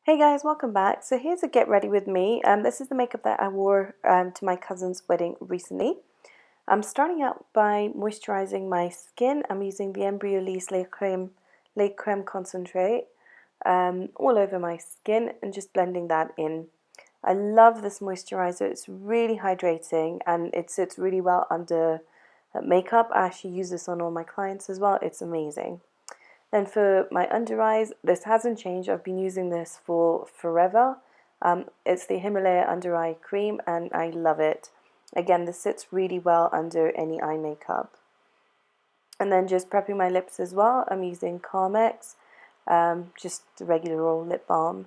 Hey guys, welcome back. So here's a get ready with me. This is the makeup that I wore to my cousin's wedding recently. I'm starting out by moisturizing my skin. I'm using the Embryolisse Lait Creme concentrate all over my skin and just blending that in. I love this moisturizer. It's really hydrating and it sits really well under makeup. I actually use this on all my clients as well. It's amazing. Then for my under eyes, this hasn't changed. I've been using this for forever. It's the Himalaya under eye cream and I love it. Again, this sits really well under any eye makeup. And then just prepping my lips as well. I'm using Carmex, just the regular old lip balm.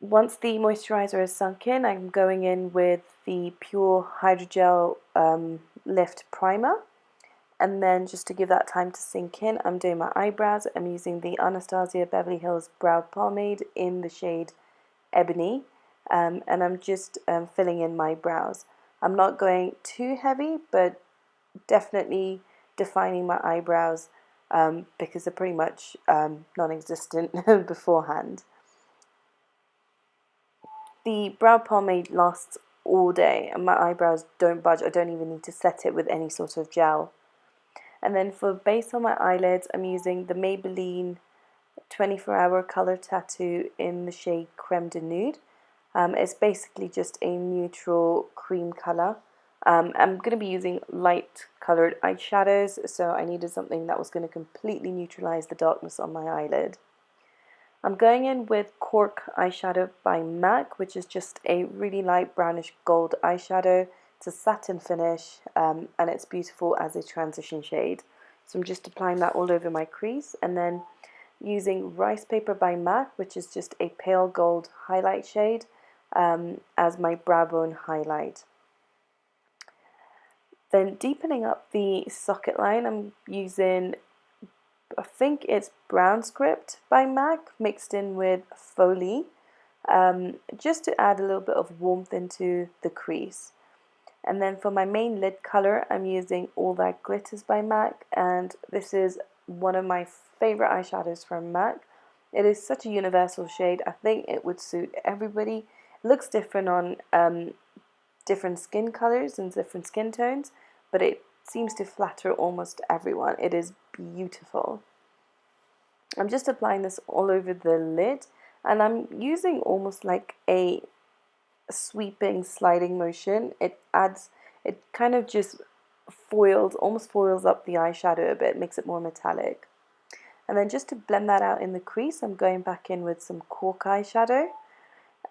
Once the moisturizer is sunk in, I'm going in with the Pure Hydrogel Lift Primer. And then just to give that time to sink in, I'm doing my eyebrows. I'm using the Anastasia Beverly Hills Brow Pomade in the shade Ebony. And I'm just filling in my brows. I'm not going too heavy, but definitely defining my eyebrows because they're pretty much non-existent beforehand. The brow pomade lasts all day and my eyebrows don't budge. I don't even need to set it with any sort of gel. And then for base on my eyelids, I'm using the Maybelline 24-hour color tattoo in the shade Creme de Nude. It's basically just a neutral cream color. I'm going to be using light colored eyeshadows, so I needed something that was going to completely neutralize the darkness on my eyelid. I'm going in with Cork eyeshadow by MAC, which is just a really light brownish gold eyeshadow. It's a satin finish and it's beautiful as a transition shade. So I'm just applying that all over my crease and then using Ricepaper by MAC, which is just a pale gold highlight shade as my brow bone highlight. Then deepening up the socket line, I'm using, I think it's Brown Script by MAC mixed in with Folie just to add a little bit of warmth into the crease. And then for my main lid color, I'm using All That Glitters by MAC, and this is one of my favorite eyeshadows from MAC. It is such a universal shade. I think it would suit everybody. It looks different on different skin colors and different skin tones, but it seems to flatter almost everyone. It is beautiful. I'm just applying this all over the lid, and I'm using almost like a sweeping sliding motion. It kind of just almost foils up the eyeshadow a bit, makes it more metallic. And then just to blend that out in the crease, I'm going back in with some Cork eyeshadow.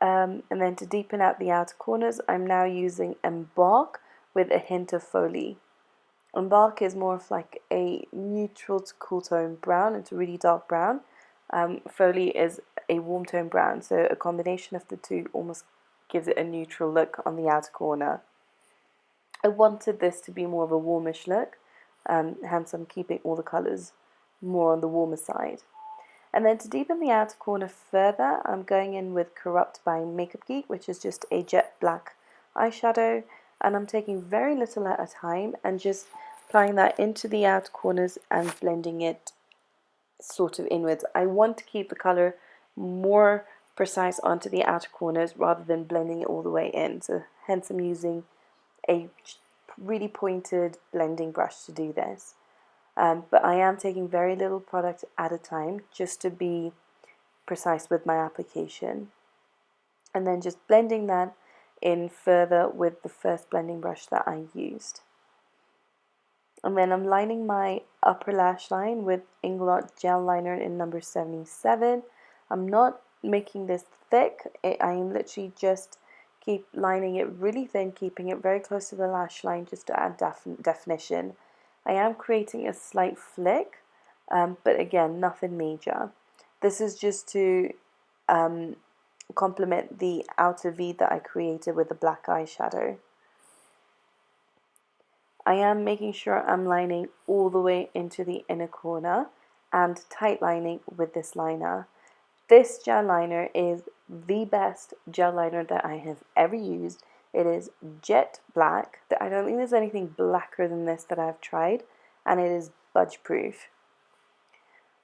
And then to deepen out the outer corners, I'm now using Embark with a hint of Folie. Embark is more of like a neutral to cool tone brown. It's a really dark brown. Folie is a warm tone brown, so a combination of the two almost gives it a neutral look on the outer corner. I wanted this to be more of a warmish look, hence I'm keeping all the colours more on the warmer side. And then to deepen the outer corner further, I'm going in with Corrupt by Makeup Geek, which is just a jet black eyeshadow, and I'm taking very little at a time and just applying that into the outer corners and blending it sort of inwards. I want to keep the colour more precise onto the outer corners rather than blending it all the way in, so hence I'm using a really pointed blending brush to do this. But I am taking very little product at a time just to be precise with my application, and then just blending that in further with the first blending brush that I used. And then I'm lining my upper lash line with Inglot gel liner in number 77. I'm not making this thick. I am literally just keep lining it really thin, keeping it very close to the lash line just to add definition. I am creating a slight flick, but again, nothing major. This is just to complement the outer V that I created with the black eyeshadow. I am making sure I'm lining all the way into the inner corner and tight lining with this liner. This gel liner is the best gel liner that I have ever used. It is jet black. I don't think there's anything blacker than this that I've tried, and it is budge proof.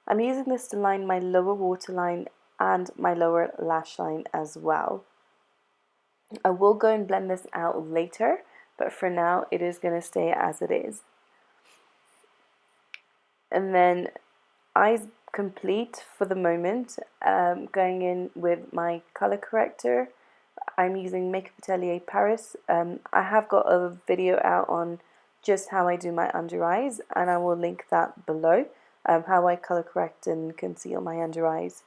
I'm using this to line my lower waterline and my lower lash line as well. I will go and blend this out later, but for now it is going to stay as it is. And then eyes complete for the moment. Going in with my color corrector, I'm using Makeup Atelier Paris. I have got a video out on just how I do my under eyes, and I will link that below, how I color correct and conceal my under eyes.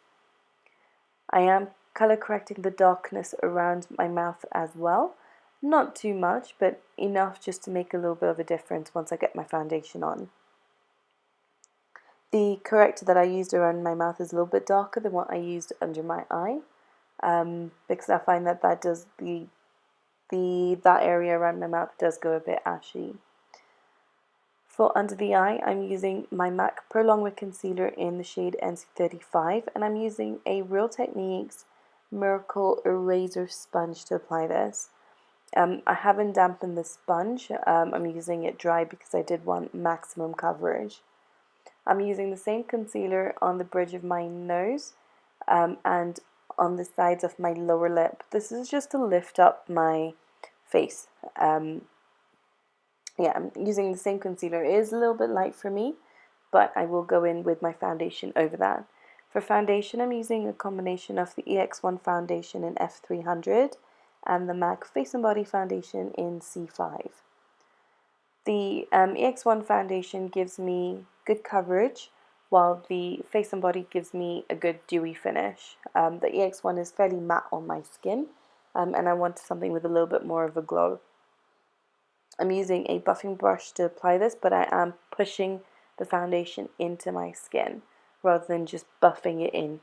I am color correcting the darkness around my mouth as well. Not too much, but enough just to make a little bit of a difference once I get my foundation on. The corrector that I used around my mouth is a little bit darker than what I used under my eye, because I find that does that area around my mouth does go a bit ashy. For under the eye, I'm using my MAC Prolong Concealer in the shade NC35, and I'm using a Real Techniques Miracle Eraser Sponge to apply this. I haven't dampened the sponge. I'm using it dry because I did want maximum coverage. I'm using the same concealer on the bridge of my nose and on the sides of my lower lip. This is just to lift up my face. Yeah, I'm using the same concealer. It is a little bit light for me, but I will go in with my foundation over that. For foundation, I'm using a combination of the EX1 Foundation in F300 and the MAC Face and Body Foundation in C5. The EX1 Foundation gives me good coverage, while the Face and Body gives me a good dewy finish. The EX1 is fairly matte on my skin, and I want something with a little bit more of a glow. I'm using a buffing brush to apply this, but I am pushing the foundation into my skin rather than just buffing it in.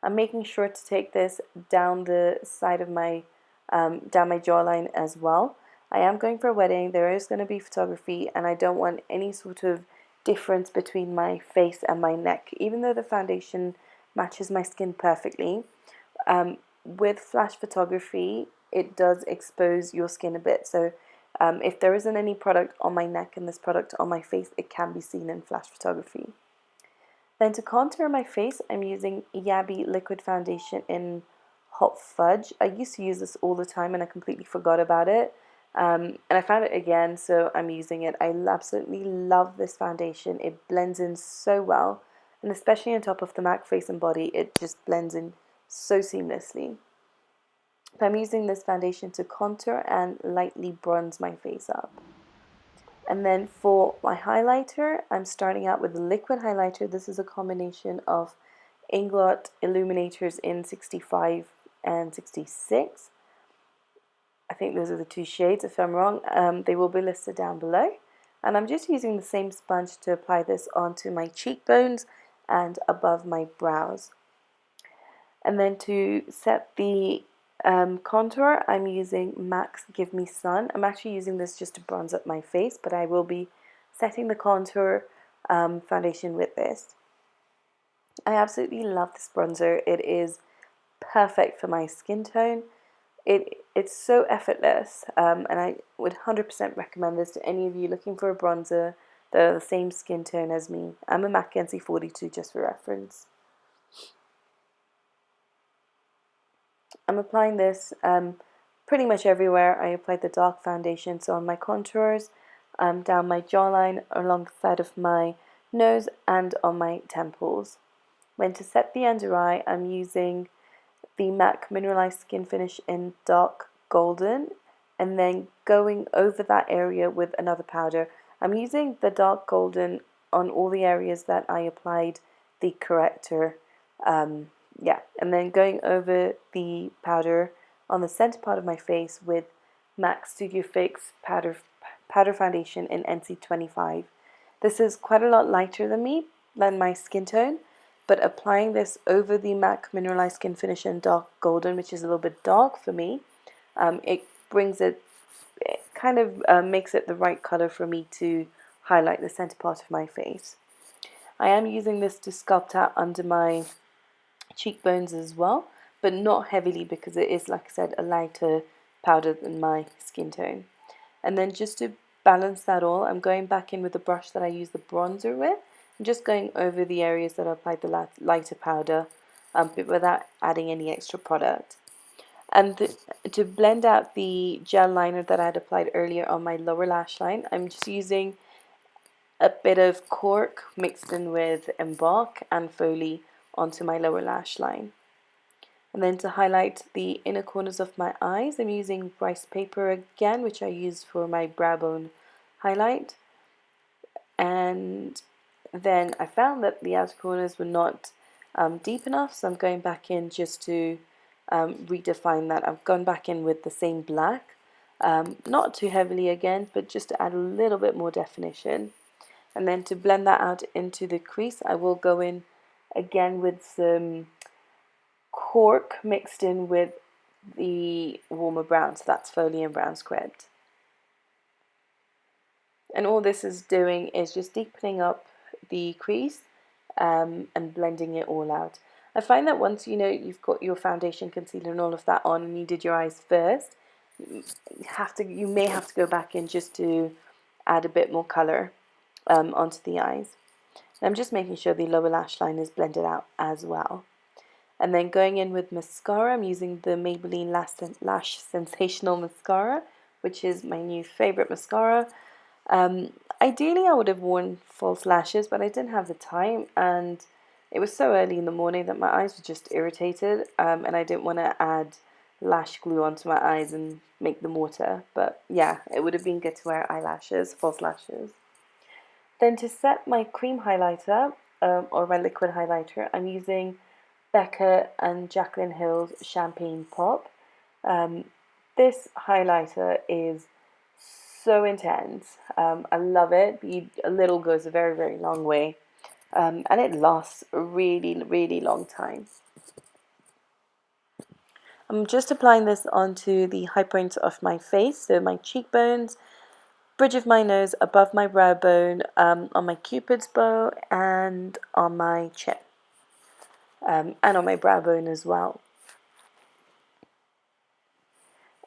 I'm making sure to take this down the side of my, down my jawline as well. I am going for a wedding, there is going to be photography, and I don't want any sort of difference between my face and my neck, even though the foundation matches my skin perfectly. With flash photography, it does expose your skin a bit, so if there isn't any product on my neck and this product on my face, it can be seen in flash photography. Then to contour my face, I'm using Yaby liquid foundation in Hot Fudge. I used to use this all the time and I completely forgot about it, and I found it again, so I'm using it. I absolutely love this foundation. It blends in so well, and especially on top of the MAC Face and Body, it just blends in so seamlessly. I'm using this foundation to contour and lightly bronze my face up. And then for my highlighter, I'm starting out with a liquid highlighter. This is a combination of Inglot Illuminators in 65 and 66. I think those are the two shades. If I'm wrong, they will be listed down below. And I'm just using the same sponge to apply this onto my cheekbones and above my brows. And then to set the contour, I'm using MAC's Give Me Sun. I'm actually using this just to bronze up my face, but I will be setting the contour foundation with this. I absolutely love this bronzer. It is perfect for my skin tone. It's so effortless, and I would 100% recommend this to any of you looking for a bronzer that are the same skin tone as me. I'm a MAC NC42 just for reference. I'm applying this pretty much everywhere. I applied the dark foundation, so on my contours, down my jawline, along the side of my nose, and on my temples. When to set the under eye, I'm using the MAC Mineralise Skinfinish in dark golden, and then going over that area with another powder. I'm using the dark golden on all the areas that I applied the corrector. Yeah, and then going over the powder on the center part of my face with MAC Studio Fix powder foundation in NC25. This is quite a lot lighter than my skin tone, but applying this over the MAC Mineralized Skin Finish in dark golden, which is a little bit dark for me, it kind of makes it the right color for me to highlight the center part of my face. I am using this to sculpt out under my cheekbones as well, but not heavily because it is, like I said, a lighter powder than my skin tone. And then just to balance that all, I'm going back in with the brush that I used the bronzer with, I'm just going over the areas that I applied the lighter powder, but without adding any extra product. And to blend out the gel liner that I had applied earlier on my lower lash line, I'm just using a bit of Cork mixed in with Embark and Folie onto my lower lash line. And then to highlight the inner corners of my eyes, I'm using Ricepaper again, which I used for my brow bone highlight. And then I found that the outer corners were not deep enough, so I'm going back in just to redefine that. I've gone back in with the same black, not too heavily again, but just to add a little bit more definition. And then to blend that out into the crease, I will go in again with some Cork mixed in with the warmer brown, so that's Folie and Brown Script. And all this is doing is just deepening up the crease and blending it all out. I find that once you've got your foundation, concealer and all of that on and you did your eyes first, you may have to go back in just to add a bit more colour onto the eyes. And I'm just making sure the lower lash line is blended out as well. And then going in with mascara, I'm using the Maybelline Lash Sensational Mascara, which is my new favourite mascara. Ideally I would have worn false lashes, but I didn't have the time, and it was so early in the morning that my eyes were just irritated, and I didn't want to add lash glue onto my eyes and make them water. But yeah, it would have been good to wear eyelashes, false lashes. Then to set my cream highlighter, or my liquid highlighter, I'm using Becca and Jaclyn Hill's Champagne Pop. This highlighter is so intense. I love it. A little goes a very, very long way. And it lasts a really, really long time. I'm just applying this onto the high points of my face, so my cheekbones, bridge of my nose, above my brow bone, on my cupid's bow, and on my chin. And on my brow bone as well.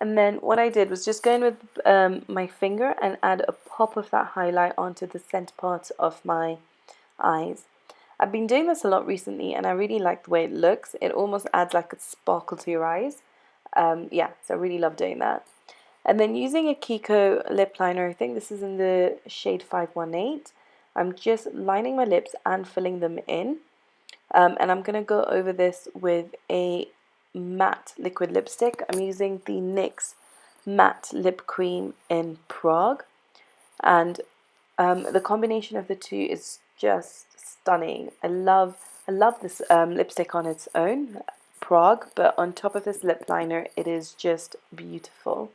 And then what I did was just go in with my finger and add a pop of that highlight onto the center part of my eyes. I've been doing this a lot recently and I really like the way it looks. It almost adds like a sparkle to your eyes. Yeah, so I really love doing that. And then using a Kiko lip liner, I think this is in the shade 518, I'm just lining my lips and filling them in. And I'm going to go over this with a matte liquid lipstick. I'm using the NYX matte lip cream in Prague, and the combination of the two is just stunning. I love this lipstick on its own, Prague, but on top of this lip liner it is just beautiful.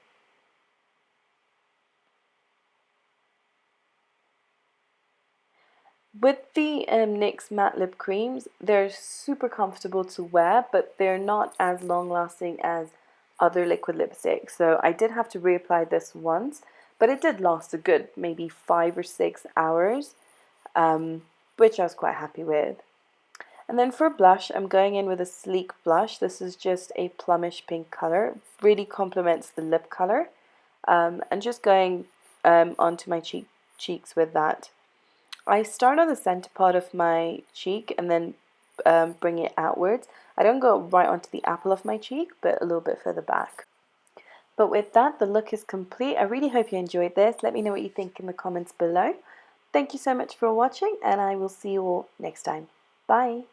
With the NYX matte lip creams, they're super comfortable to wear, but they're not as long lasting as other liquid lipsticks. So I did have to reapply this once, but it did last a good maybe 5 or 6 hours, which I was quite happy with. And then for blush, I'm going in with a sleek blush. This is just a plumish pink color, really complements the lip color, and just going onto my cheeks with that. I start on the center part of my cheek and then bring it outwards. I don't go right onto the apple of my cheek, but a little bit further back. But with that, the look is complete. I really hope you enjoyed this. Let me know what you think in the comments below. Thank you so much for watching, and I will see you all next time. Bye!